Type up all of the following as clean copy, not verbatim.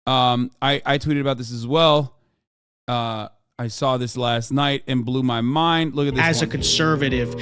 I tweeted about this as well. I saw this last night and blew my mind. Look at this. As a conservative,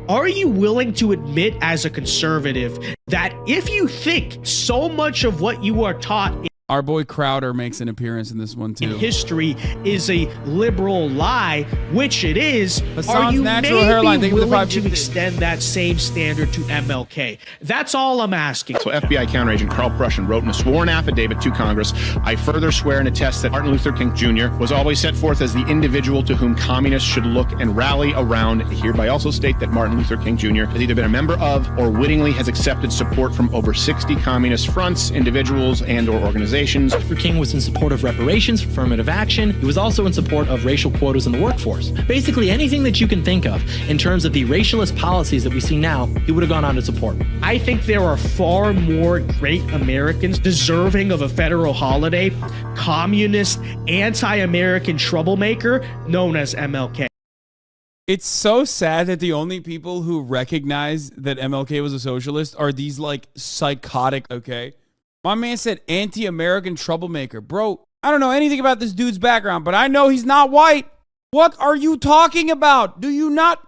are you willing to admit as a conservative that if you think so much of what you are taught our boy Crowder makes an appearance in this one too. in history is a liberal lie, which it is, Hasan's are you natural maybe hairline. Think of the willing 550. to extend that same standard to MLK? That's all I'm asking. So FBI counteragent Carl Prussian wrote in a sworn affidavit to Congress, I further swear and attest that Martin Luther King Jr. was always set forth as the individual to whom communists should look and rally around. I hereby also state that Martin Luther King Jr. has either been a member of or wittingly has accepted support from over 60 communist fronts, individuals, and or organizations. Luther King was in support of reparations, affirmative action. He was also in support of racial quotas in the workforce. Basically anything that you can think of in terms of the racialist policies that we see now, he would have gone on to support. I think there are far more great Americans deserving of a federal holiday, communist, anti-American troublemaker known as MLK. It's so sad that the only people who recognize that MLK was a socialist are these like psychotic, okay? My man said anti-American troublemaker. Bro, I don't know anything about this dude's background, but I know he's not white. What are you talking about? Do you not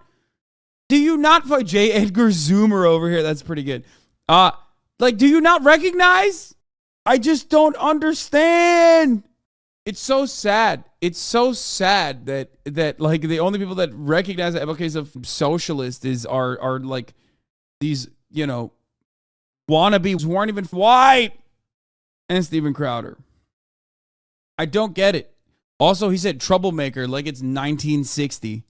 fight J. Edgar Zoomer over here? That's pretty good. Do you not recognize? I just don't understand. It's so sad. It's so sad that like the only people that recognize that MLK is a socialist are like these, you know, wannabes who aren't even white. And Steven Crowder. I don't get it. Also, he said troublemaker like it's 1960.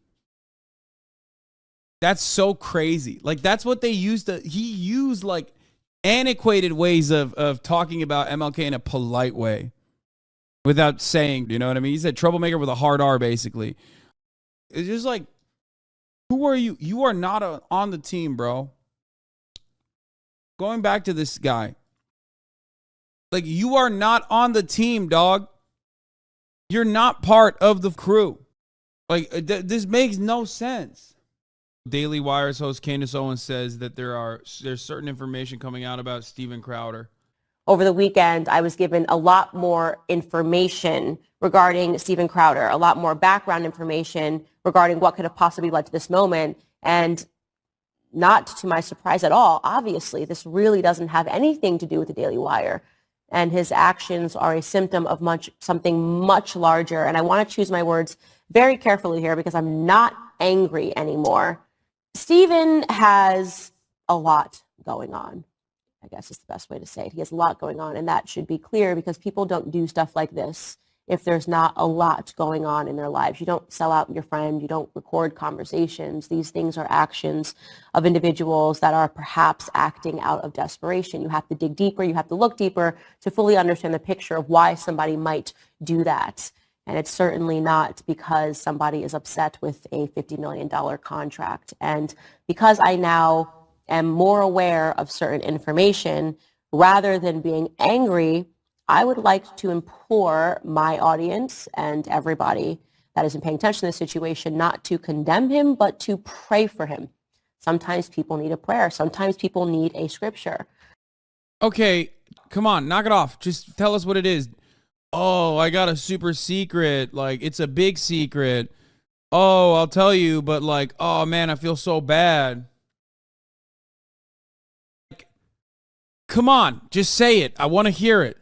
That's so crazy. Like, that's what they used to... He used, like, antiquated ways of talking about MLK in a polite way. Without saying, you know what I mean? He said troublemaker with a hard R, basically. It's just like, who are you? You are not on the team, bro. Going back to this guy. Like, you are not on the team, dog. You're not part of the crew. Like, this makes no sense. Daily Wire's host Candace Owens says that there's certain information coming out about Steven Crowder. Over the weekend, I was given a lot more information regarding Steven Crowder, a lot more background information regarding what could have possibly led to this moment. And not to my surprise at all, obviously, this really doesn't have anything to do with the Daily Wire. And his actions are a symptom of something much larger. And I want to choose my words very carefully here because I'm not angry anymore. Steven has a lot going on. I guess is the best way to say it. He has a lot going on, and that should be clear because people don't do stuff like this if there's not a lot going on in their lives. You don't sell out your friend. You don't record conversations. These things are actions of individuals that are perhaps acting out of desperation. You have to dig deeper. You have to look deeper to fully understand the picture of why somebody might do that. And it's certainly not because somebody is upset with a $50 million contract. And because I now am more aware of certain information, rather than being angry, I would like to implore my audience and everybody that isn't paying attention to the situation not to condemn him, but to pray for him. Sometimes people need a prayer. Sometimes people need a scripture. Okay, come on, knock it off. Just tell us what it is. Oh, I got a super secret. Like, it's a big secret. Oh, I'll tell you, but like, oh man, I feel so bad. Come on, just say it. I want to hear it.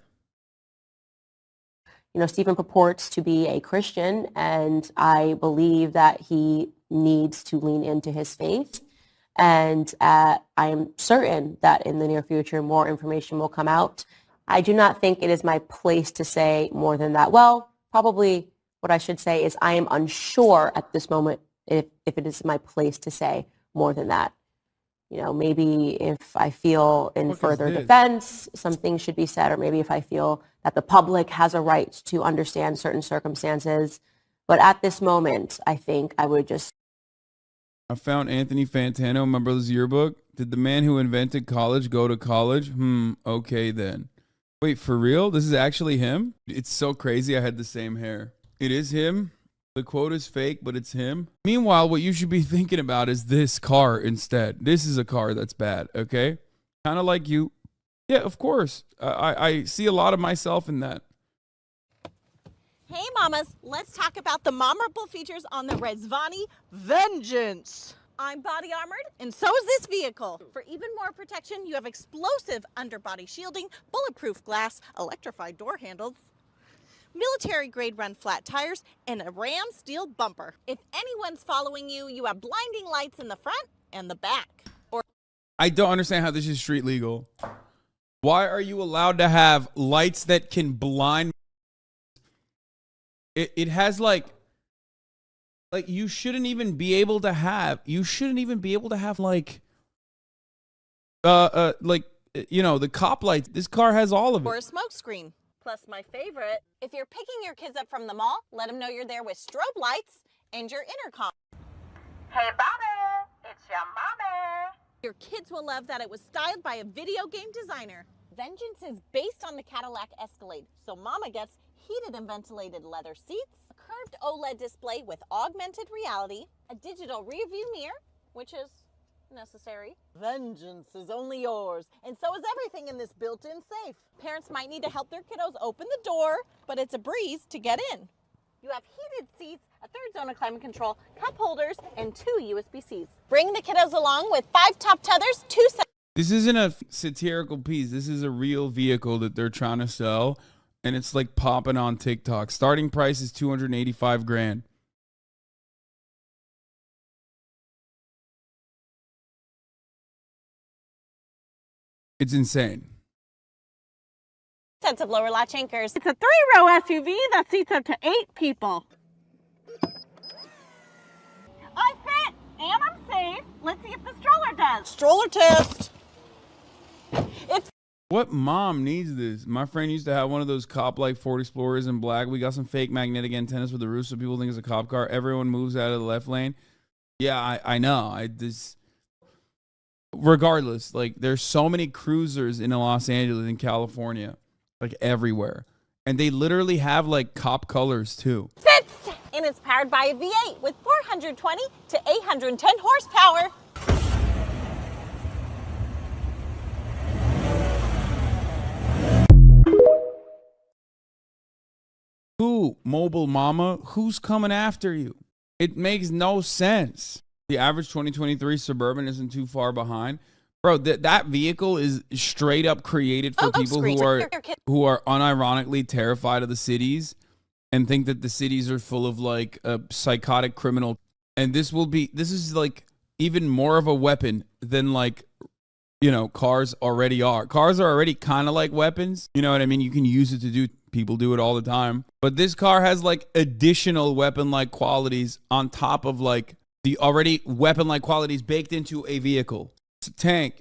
You know, Steven purports to be a Christian, and I believe that he needs to lean into his faith. And I am certain that in the near future, more information will come out. I do not think it is my place to say more than that. Well, probably what I should say is I am unsure at this moment if it is my place to say more than that. You know, maybe if I feel in further defense, something should be said, or maybe if I feel that the public has a right to understand certain circumstances. But at this moment, I think I would just... I found Anthony Fantano in my brother's yearbook. Did the man who invented college go to college? Okay then. Wait, for real? This is actually him? It's so crazy I had the same hair. It is him. The quote is fake, but it's him. Meanwhile, what you should be thinking about is this car instead. This is a car that's bad, okay? Kind of like you. Yeah, of course. I see a lot of myself in that. Hey mamas, let's talk about the memorable features on the Rezvani Vengeance. I'm body armored, and so is this vehicle. For even more protection, you have explosive underbody shielding, bulletproof glass, electrified door handles, military-grade run-flat tires, and a Ram steel bumper. If anyone's following you, you have blinding lights in the front and the back. I don't understand how this is street legal. Why are you allowed to have lights that can blind? It has like you shouldn't even be able to have like the cop lights. This car has all of Or a it. smoke screen. Plus my favorite, if you're picking your kids up from the mall, let them know you're there with strobe lights and your intercom. Hey, Bobby, it's your mommy. Your kids will love that it was styled by a video game designer. Vengeance is based on the Cadillac Escalade, so Mama gets heated and ventilated leather seats, a curved OLED display with augmented reality, a digital rear view mirror, which is necessary. Vengeance is only yours, and so is everything in this built-in safe. Parents might need to help their kiddos open the door, but it's a breeze to get in. You have heated seats, a third zone of climate control, cup holders, and 2 USB-Cs. Bring the kiddos along with 5 top tethers, 2 This isn't a satirical piece. This is a real vehicle that they're trying to sell, and it's like popping on TikTok. Starting price is $285 grand. It's insane. sets of lower latch anchors. It's a 3-row SUV that seats up to 8 people. I fit and I'm safe. Let's see if the stroller does. Stroller test. What mom needs this? My friend used to have one of those cop-like Ford Explorers in black. We got some fake magnetic antennas with the roof so people think it's a cop car. Everyone moves out of the left lane. Yeah, I know. Regardless, like there's so many cruisers in Los Angeles and California, like everywhere. And they literally have like cop colors too. Fits! And it's powered by a V8 with 420 to 810 horsepower. Who, mobile mama, who's coming after you? It makes no sense. The average 2023 Suburban isn't too far behind. Bro, that vehicle is straight up created for people who are unironically terrified of the cities and think that the cities are full of like a psychotic criminal. And this is like even more of a weapon than like, you know, cars already are. Cars are already kind of like weapons. You know what I mean? You can use it to do, people do it all the time. But this car has like additional weapon-like qualities on top of like the already weapon-like qualities baked into a vehicle. It's a tank.